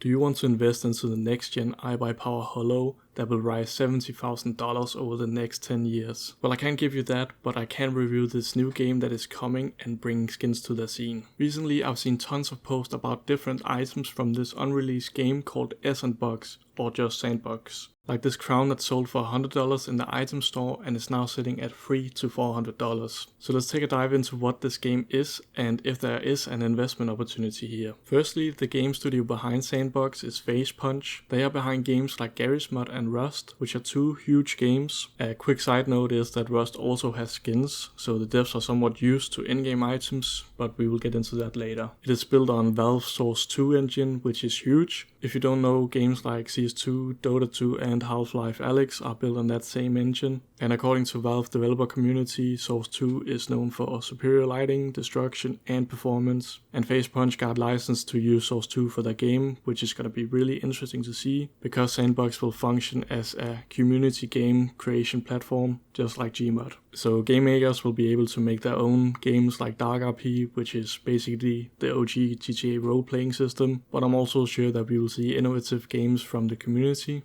Do you want to invest into the next gen iBuyPower Holo that will rise $70,000 over the next 10 years? Well, I can't give you that, but I can review this new game that is coming and bringing skins to the scene. Recently, I've seen tons of posts about different items from this unreleased game called S&Box, or just S&Box. Like this crown that sold for $100 in the item store and is now sitting at $300 to $400. So let's take a dive into what this game is and if there is an investment opportunity here. Firstly, the game studio behind S&Box is Face Punch. They are behind games like Garry's Mod and Rust, which are two huge games. A quick side note is that Rust also has skins, so the devs are somewhat used to in-game items, but we will get into that later. It is built on Valve's Source 2 engine, which is huge. If you don't know, games like CS2, Dota 2 and Half-Life Alyx are built on that same engine. And according to Valve developer community, Source 2 is known for superior lighting, destruction and performance. And Face Punch got licensed to use Source 2 for their game, which is going to be really interesting to see, because S&Box will function as a community game creation platform, just like Gmod. So game makers will be able to make their own games like Dark RP, which is basically the OG GTA role-playing system, but I'm also sure that we will see innovative games from the community.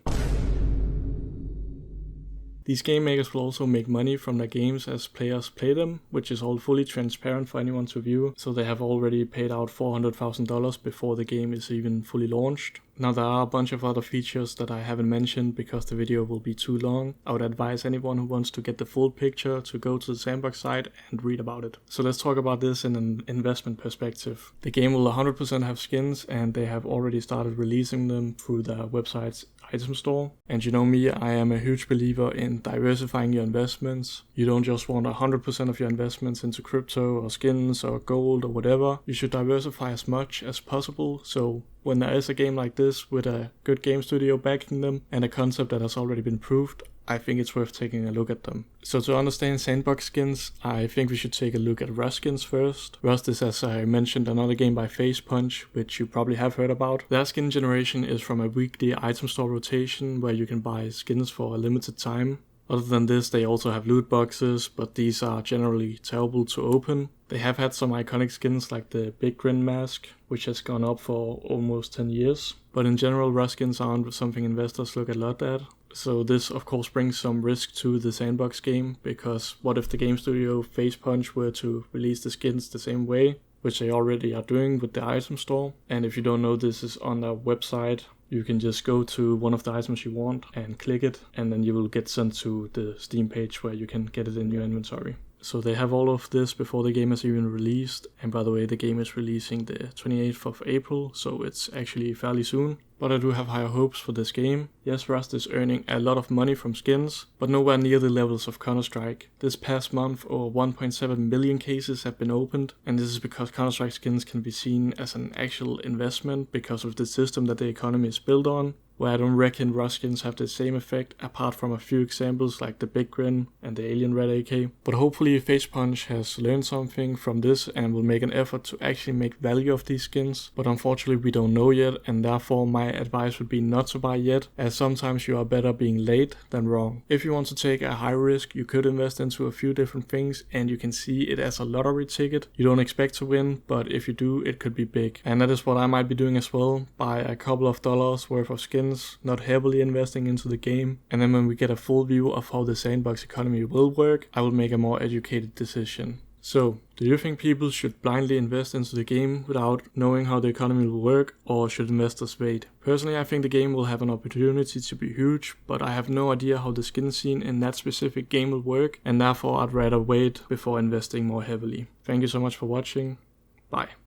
These game makers will also make money from their games as players play them, which is all fully transparent for anyone to view, so they have already paid out $400,000 before the game is even fully launched. Now there are a bunch of other features that I haven't mentioned because the video will be too long. I would advise anyone who wants to get the full picture to go to the S&Box site and read about it. So let's talk about this in an investment perspective. The game will 100% have skins and they have already started releasing them through their website's item store. And you know me, I am a huge believer in diversifying your investments. You don't just want 100% of your investments into crypto or skins or gold or whatever. You should diversify as much as possible, so when there is a game like this with a good game studio backing them and a concept that has already been proved, I think it's worth taking a look at them. So to understand S&Box skins, I think we should take a look at Rust skins first. Rust is, as I mentioned, another game by Face Punch, which you probably have heard about. Their skin generation is from a weekly item store rotation where you can buy skins for a limited time. Other than this, they also have loot boxes, but these are generally terrible to open. They have had some iconic skins like the Big Grin mask, which has gone up for almost 10 years. But in general, Rust skins aren't something investors look a lot at. So this of course brings some risk to the S&Box game, because what if the game studio Face Punch were to release the skins the same way, which they already are doing with the item store? And if you don't know, this is on their website. You can just go to one of the items you want and click it, and then you will get sent to the Steam page where you can get it in your inventory. So they have all of this before the game is even released, and by the way, the game is releasing the 28th of April, so it's actually fairly soon. But I do have higher hopes for this game. Yes, Rust is earning a lot of money from skins, but nowhere near the levels of Counter-Strike. This past month, over 1.7 million cases have been opened, and this is because Counter-Strike skins can be seen as an actual investment because of the system that the economy is built on, where I don't reckon Rust skins have the same effect, apart from a few examples like the Big Grin and the Alien Red AK. But hopefully Face Punch has learned something from this and will make an effort to actually make value of these skins, but unfortunately we don't know yet, and therefore my advice would be not to buy yet, as sometimes you are better being late than wrong. If you want to take a high risk, you could invest into a few different things, and you can see it as a lottery ticket. You don't expect to win, but if you do, it could be big. And that is what I might be doing as well, buy a couple of dollars worth of skins, not heavily investing into the game, and then when we get a full view of how the S&Box economy will work, I will make a more educated decision. So, do you think people should blindly invest into the game without knowing how the economy will work, or should investors wait? Personally, I think the game will have an opportunity to be huge, but I have no idea how the skin scene in that specific game will work, and therefore I'd rather wait before investing more heavily. Thank you so much for watching. Bye.